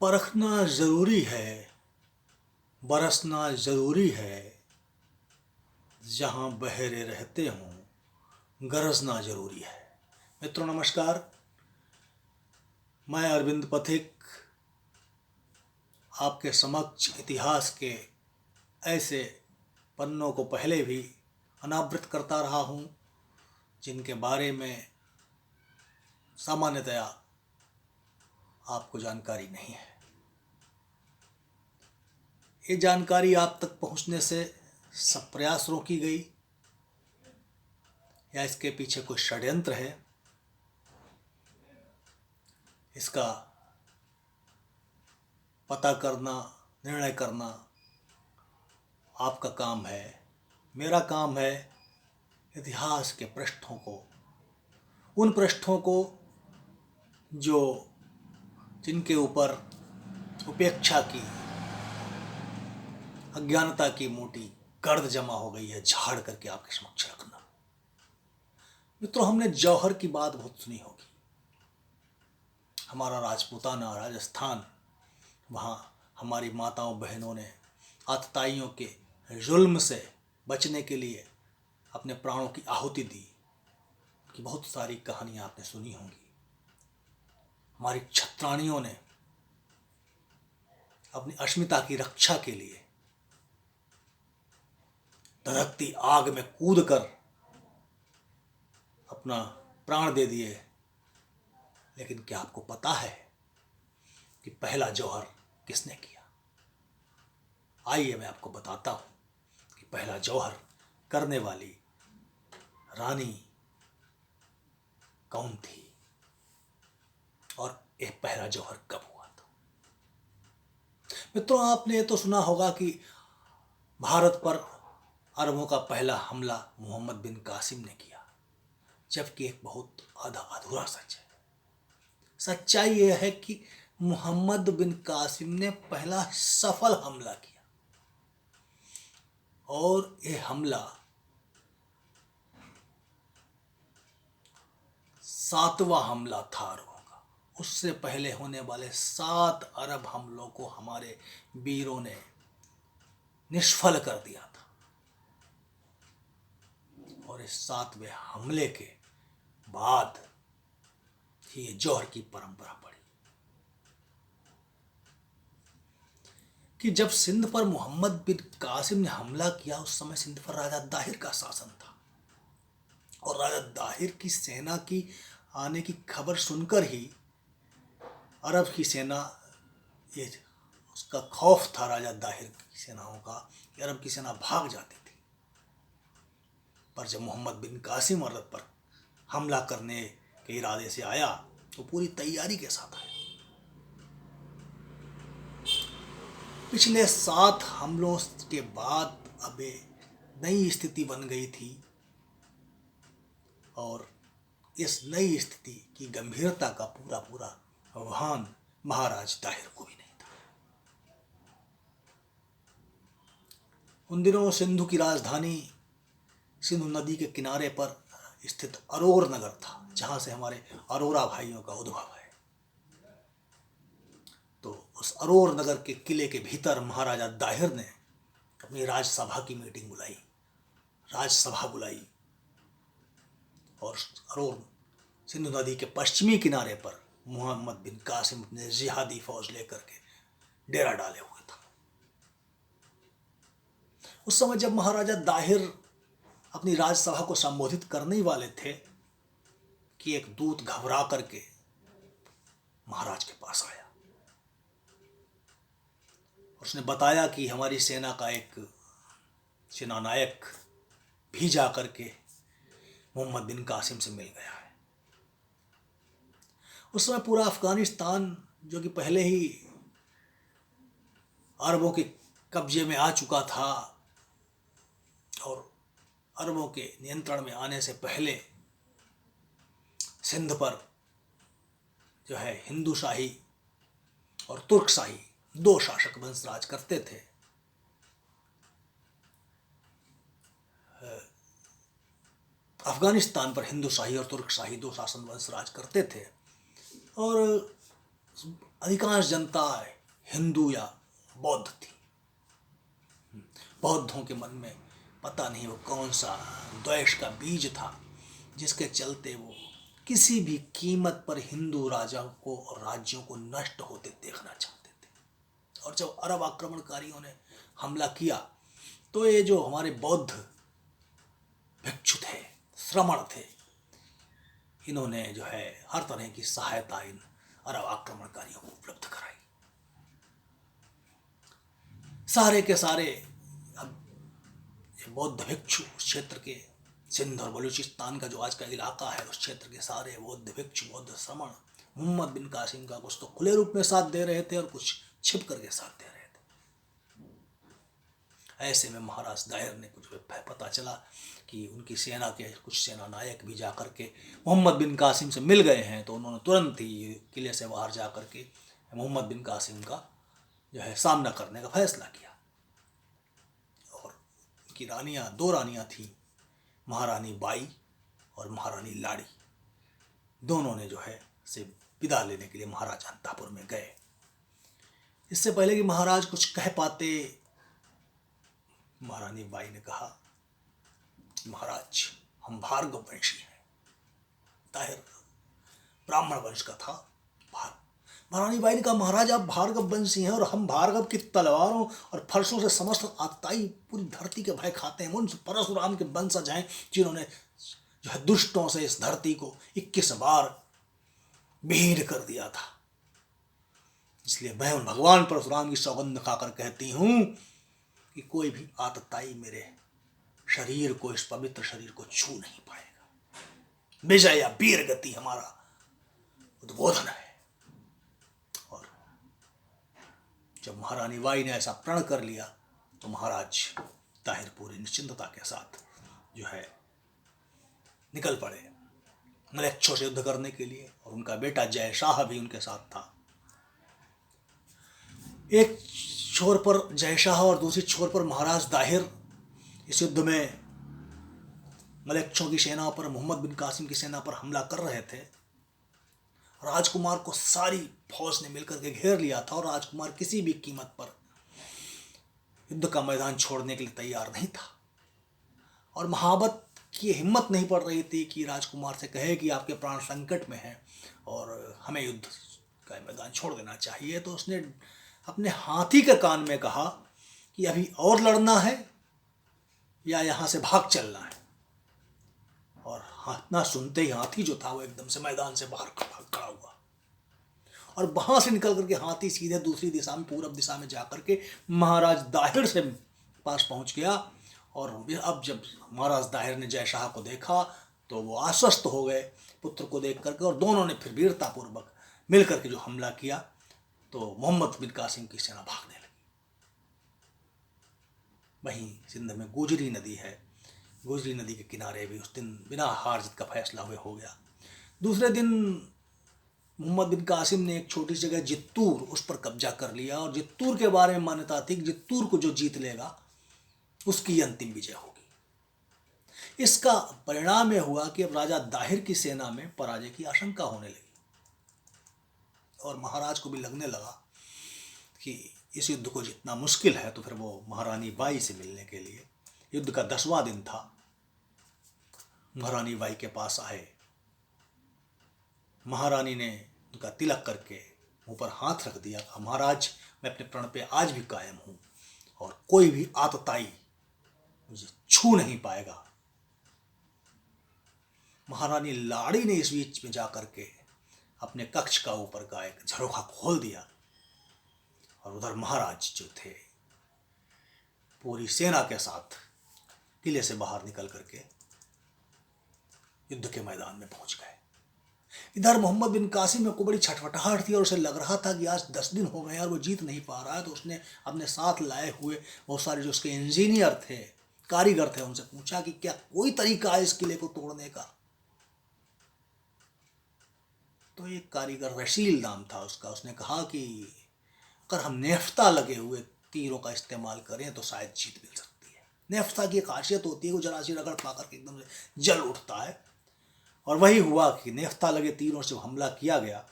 परखना ज़रूरी है, बरसना ज़रूरी है, जहाँ बहेरे रहते हों गरजना ज़रूरी है। मित्रों नमस्कार, मैं अरविंद पथिक आपके समक्ष इतिहास के ऐसे पन्नों को पहले भी अनावृत करता रहा हूँ जिनके बारे में सामान्यतया आपको जानकारी नहीं है। ये जानकारी आप तक पहुँचने से सब प्रयास रोकी गई या इसके पीछे कोई षड्यंत्र है, इसका पता करना, निर्णय करना आपका काम है। मेरा काम है इतिहास के पृष्ठों को, उन पृष्ठों को जिनके ऊपर उपेक्षा की, अज्ञानता की मोटी गर्द जमा हो गई है, झाड़ करके आपके समक्ष रखना। मित्रों, हमने जौहर की बात बहुत सुनी होगी। हमारा राजपूताना राजस्थान, वहाँ हमारी माताओं बहनों ने आतताइयों के जुल्म से बचने के लिए अपने प्राणों की आहुति दी कि बहुत सारी कहानियाँ आपने सुनी होंगी। हमारी क्षत्राणियों ने अपनी अस्मिता की रक्षा के लिए धधकती आग में कूदकर अपना प्राण दे दिए। लेकिन क्या आपको पता है कि पहला जौहर किसने किया? आइए मैं आपको बताता हूं कि पहला जौहर करने वाली रानी कौन थी और यह पहला जौहर कब हुआ था। मित्रों, आपने तो सुना होगा कि भारत पर अरबों का पहला हमला मोहम्मद बिन कासिम ने किया, जबकि एक बहुत आधा अधूरा सच है। सच्चाई यह है कि मोहम्मद बिन कासिम ने पहला सफल हमला किया और यह हमला 7वां हमला था अरबों का। उससे पहले होने वाले 7 अरब हमलों को हमारे वीरों ने निष्फल कर दिया था और इस 7वें हमले के बाद ही ये जौहर की परंपरा पड़ी कि जब सिंध पर मोहम्मद बिन कासिम ने हमला किया, उस समय सिंध पर राजा दाहिर का शासन था और राजा दाहिर की सेना की आने की खबर सुनकर ही अरब की सेना, ये उसका खौफ था राजा दाहिर की सेनाओं का कि अरब की सेना भाग जाती थी। पर जब मोहम्मद बिन कासिम अरब पर हमला करने के इरादे से आया तो पूरी तैयारी के साथ आया। पिछले 7 हमलों के बाद अब नई स्थिति बन गई थी और इस नई स्थिति की गंभीरता का पूरा भान महाराज दाहिर को भी नहीं था। उन दिनों सिंधु की राजधानी सिंधु नदी के किनारे पर स्थित अरोर नगर था, जहाँ से हमारे अरोरा भाइयों का उद्भव है। तो उस अरोर नगर के किले के भीतर महाराजा दाहिर ने अपनी राजसभा की मीटिंग बुलाई, राजसभा बुलाई और अरोर सिंधु नदी के पश्चिमी किनारे पर मोहम्मद बिन कासिम अपने जिहादी फौज लेकर के डेरा डाले हुए था। उस समय जब महाराजा दाहिर अपनी राजसभा को संबोधित करने ही वाले थे कि एक दूत घबरा करके महाराज के पास आया। उसने बताया कि हमारी सेना का एक सेनानायक भी जा करके मोहम्मद बिन कासिम से मिल गया है। उस समय पूरा अफगानिस्तान, जो कि पहले ही अरबों के कब्जे में आ चुका था और अरबों के नियंत्रण में आने से पहले सिंध पर जो है हिंदू शाही और तुर्क शाही 2 शासक वंश राज करते थे। अफगानिस्तान पर हिंदू शाही और तुर्क शाही 2 शासन वंश राज करते थे और अधिकांश जनता हिंदू या बौद्ध थी। बौद्धों के मन में पता नहीं वो कौन सा द्वेष का बीज था जिसके चलते वो किसी भी कीमत पर हिंदू राजाओं को और राज्यों को नष्ट होते देखना चाहते थे। और जब अरब आक्रमणकारियों ने हमला किया तो ये जो हमारे बौद्ध भिक्षु थे, श्रमण थे, इन्होंने जो है हर तरह की सहायता इन अरब आक्रमणकारियों को उपलब्ध कराई। सारे के सारे अब बौद्ध भिक्षु उस क्षेत्र के सिंध और बलूचिस्तान का जो आज का इलाका है उस क्षेत्र के सारे बौद्ध भिक्षु, बौद्ध श्रमण मोहम्मद बिन कासिम का कुछ तो खुले रूप में साथ दे रहे थे और कुछ छिप करके साथ दे रहे थे। ऐसे में महाराज दाहिर ने कुछ पता चला कि उनकी सेना के कुछ सेना नायक भी जाकर के मोहम्मद बिन कासिम से मिल गए हैं, तो उन्होंने तुरंत ही किले से बाहर जाकर के मोहम्मद बिन कासिम का जो है सामना करने का फैसला किया। और उनकी रानियां, दो रानियां थीं, महारानी बाई और महारानी लाड़ी। दोनों ने जो है से विदा लेने के लिए महाराज अंतापुर में गए। इससे पहले कि महाराज कुछ कह पाते, महारानी बाई ने कहा, महाराज हम भार्गव वंशी हैं। ताहिर ब्राह्मण वंश का था। महारानी बाई ने कहा, महाराज आप भार्गव वंशी हैं और हम भार्गव की तलवारों और फरसों से समस्त आतताई पूरी धरती के भय खाते हैं। उन परशुराम के वंशज हैं जिन्होंने जो है दुष्टों से इस धरती को 21 बार विहीन कर दिया था। इसलिए मैं उन भगवान परशुराम की सौगंध खाकर कहती हूं कि कोई भी आतताई मेरे शरीर को, इस पवित्र शरीर को छू नहीं पाएगा। विजय या वीर गति हमारा उद्बोधन है। और जब महारानी बाई ने ऐसा प्रण कर लिया तो महाराज ताहिर पूरी निश्चिंतता के साथ जो है निकल पड़े मलेच्छों से युद्ध करने के लिए। और उनका बेटा जय शाह भी उनके साथ था। एक छोर पर जय शाह और दूसरी छोर पर महाराज दाहिर इस युद्ध में मलेच्छों की सेना पर, मोहम्मद बिन कासिम की सेना पर हमला कर रहे थे। राजकुमार को सारी फौज ने मिलकर के घेर लिया था और राजकुमार किसी भी कीमत पर युद्ध का मैदान छोड़ने के लिए तैयार नहीं था। और महाबत की हिम्मत नहीं पड़ रही थी कि राजकुमार से कहे कि आपके प्राण संकट में हैं और हमें युद्ध का मैदान छोड़ देना चाहिए। तो उसने अपने हाथी के कान में कहा कि अभी और लड़ना है या यहाँ से भाग चलना है। और ना सुनते ही हाथी जो था वो एकदम से मैदान से बाहर खड़ा हुआ और वहां से निकल करके हाथी सीधे दूसरी दिशा में, पूरब दिशा में जाकर के महाराज दाहिर से पास पहुंच गया। और अब जब महाराज दाहिर ने जय शाह को देखा तो वो आश्वस्त हो गए पुत्र को देख करके, और दोनों ने फिर वीरतापूर्वक मिल करके जो हमला किया तो मोहम्मद बिन कासिम की सेना भागने लगी। वहीं सिंध में गुजरी नदी है, गुजरी नदी के किनारे भी उस दिन बिना हार जीत का फैसला हुए हो गया। दूसरे दिन मोहम्मद बिन कासिम ने एक छोटी जगह जित्तूर, उस पर कब्जा कर लिया। और जित्तूर के बारे में मान्यता थी कि जित्तूर को जो जीत लेगा उसकी अंतिम विजय होगी। इसका परिणाम यह हुआ कि अब राजा दाहिर की सेना में पराजय की आशंका होने लगी और महाराज को भी लगने लगा कि इस युद्ध को जितना मुश्किल है। तो फिर वो महारानी बाई से मिलने के लिए, युद्ध का 10वां दिन था, महारानी बाई के पास आए। महारानी ने उनका तिलक करके मुंह पर हाथ रख दिया। महाराज मैं अपने प्रण पे आज भी कायम हूं और कोई भी आतताई मुझे छू नहीं पाएगा। महारानी लाड़ी ने इस बीच में जाकर के अपने कक्ष का ऊपर का एक झरोखा खोल दिया और उधर महाराज जो थे पूरी सेना के साथ किले से बाहर निकल करके युद्ध के मैदान में पहुंच गए। इधर मोहम्मद बिन कासिम को बड़ी छटपटाहट थी और उसे लग रहा था कि आज 10 दिन हो गए और वो जीत नहीं पा रहा है। तो उसने अपने साथ लाए हुए बहुत सारे जो उसके इंजीनियर थे, कारीगर थे, उनसे पूछा कि क्या कोई तरीका है इस किले को तोड़ने का। तो एक कारीगर रशील नाम था उसका, उसने कहा कि अगर हम नेफ्ता लगे हुए तीरों का इस्तेमाल करें तो शायद जीत मिल सकती है। नेफ्ता की खासियत होती है वो जरा सी रगड़ पाकर के एकदम से जल उठता है। और वही हुआ कि नेफ्ता लगे तीरों से हमला किया गया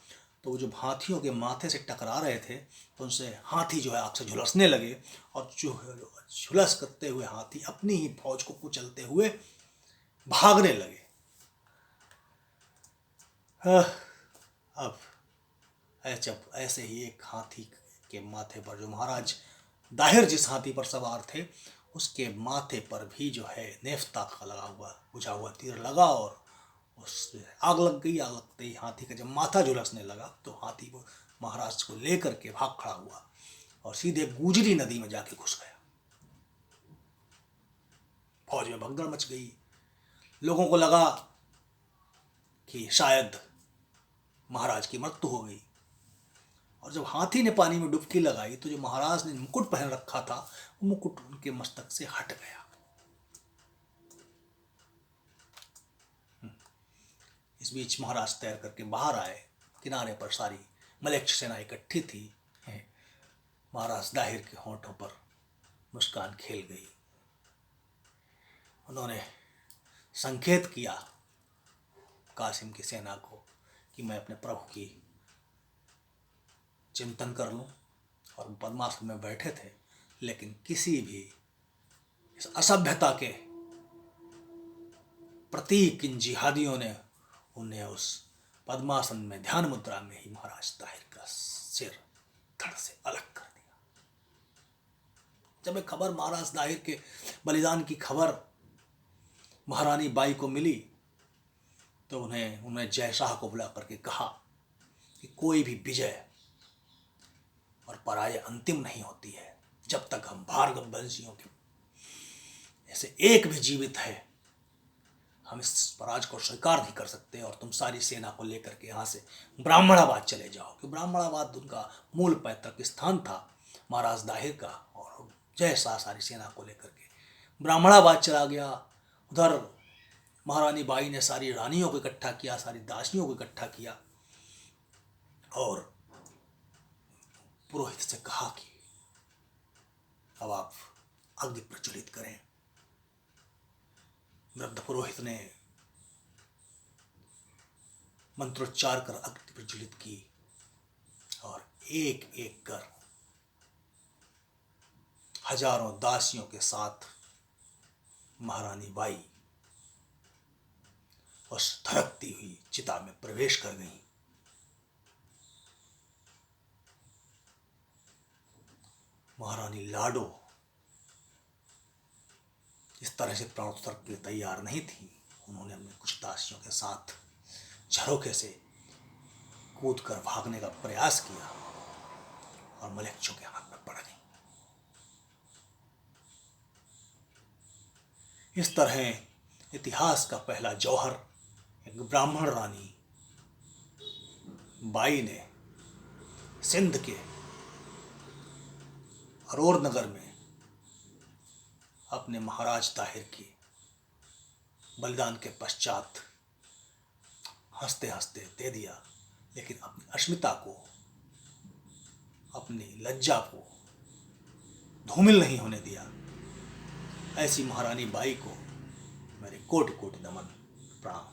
तो वो जब हाथियों के माथे से टकरा रहे थे तो उनसे हाथी जो है आग से झुलसने लगे, और जो झुलस करते हुए हाथी अपनी ही फौज को कुचलते हुए भागने लगे। अब जब ऐसे ही एक हाथी के माथे पर, जो महाराज दाहिर जिस हाथी पर सवार थे उसके माथे पर भी जो है नेफ्ता का लगा हुआ बुझा हुआ तीर लगा, और उससे आग लग गई। आग लगते ही हाथी का जब माथा झुलसने लगा तो हाथी वो महाराज को लेकर के भाग खड़ा हुआ और सीधे गुजरी नदी में जाके घुस गया। फौज में भगदड़ मच गई। लोगों को लगा कि शायद महाराज की मृत्यु हो गई, और जब हाथी ने पानी में डुबकी लगाई तो जो महाराज ने मुकुट पहन रखा था वो मुकुट उनके मस्तक से हट गया। इस बीच महाराज तैर करके बाहर आए। किनारे पर सारी मलेच्छ सेना इकट्ठी थी। महाराज दाहिर के होंठों पर मुस्कान खेल गई। उन्होंने संकेत किया कासिम की सेना को कि मैं अपने प्रभु की चिंतन कर लूं, और पद्मासन में बैठे थे, लेकिन किसी भी इस असभ्यता के प्रतीक इन जिहादियों ने उन्हें उस पद्मासन में ध्यान मुद्रा में ही महाराज दाहिर का सिर धड़ से अलग कर दिया। जब एक खबर महाराज दाहिर के बलिदान की खबर महारानी बाई को मिली तो उन्हें जय शाह को बुला करके कहा कि कोई भी विजय और पराजय अंतिम नहीं होती है। जब तक हम भार्गव वंशियों के ऐसे एक भी जीवित है हम इस पराजय को स्वीकार नहीं कर सकते, और तुम सारी सेना को लेकर के यहाँ से ब्राह्मणाबाद चले जाओ। कि ब्राह्मणाबाद उनका मूल पैतृक स्थान था महाराज दाहिर का, और जय शाह सारी सेना को लेकर के ब्राह्मणाबाद चला गया। उधर महारानी बाई ने सारी रानियों को इकट्ठा किया, सारी दासियों को इकट्ठा किया, और पुरोहित से कहा कि अब आप अग्नि प्रज्वलित करें। वृद्ध पुरोहित ने मंत्रोच्चार कर अग्नि प्रज्वलित की, और एक एक कर हजारों दासियों के साथ महारानी बाई उस धड़कती हुई चिता में प्रवेश कर गई। महारानी लाडो इस तरह से प्राण उत्सर्ग के लिए तैयार नहीं थी। उन्होंने अपने कुछ दासियों के साथ झरोखे से कूद कर भागने का प्रयास किया और मलेच्छों के हाथ में पड़ गई। इस तरह इतिहास का पहला जौहर एक ब्राह्मण रानी बाई ने सिंध के अरोर नगर में अपने महाराज ताहिर की बलिदान के पश्चात हंसते हंसते दे दिया, लेकिन अपनी अस्मिता को, अपनी लज्जा को धूमिल नहीं होने दिया। ऐसी महारानी बाई को मेरे कोटि कोटि नमन, प्रणाम।